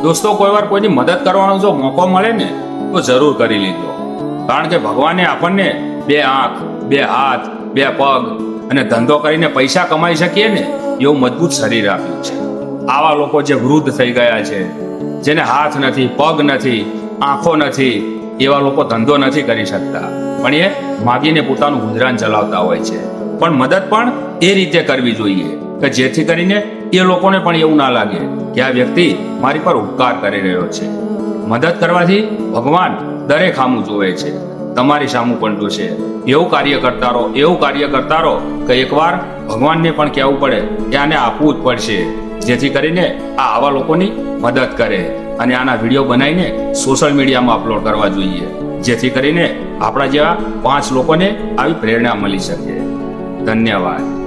દોસ્તો, કોઈ વાર કોઈની મદદ કરવાનો જો મોકો મળે ને તો જરૂર કરી લીધો, કારણ કે ભગવાને આપણને 2 આંખ, 2 હાથ, 2 પગ અને ધંધો કરીને પૈસા કમાઈ શકીએ ને એવું મજબૂત શરીર આપ્યું છે. આવા લોકો જે વૃદ્ધ થઈ ગયા છે, જેને હાથ નથી, પગ નથી, આંખો નથી, એવા લોકો ધંધો નથી કરી શકતા, પણ એ માગીને પોતાનું ગુજરાન ચલાવતા હોય છે. પણ મદદ પણ એ રીતે કરવી જોઈએ કે જેથી કરીને એ લોકોને પણ એવું ના લાગે કે આ વ્યક્તિ મારી પર ઉપકાર કરી રહ્યો છે. મદદ કરવાથી ભગવાન દરેક સામું જોવે છે, તમારી સામું પણ જોશે. એવું કાર્ય કરતા રહો કે એકવાર ભગવાનને પણ કહેવું પડે કે આને આપવું જ પડશે, જેથી કરીને આ આવા લોકોની મદદ કરે. અને આના વિડીયો બનાવીને સોશિયલ મીડિયામાં અપલોડ કરવા જોઈએ, જેથી કરીને આપણા જેવા 5 લોકોને આવી પ્રેરણા મળી શકે. ધન્યવાદ.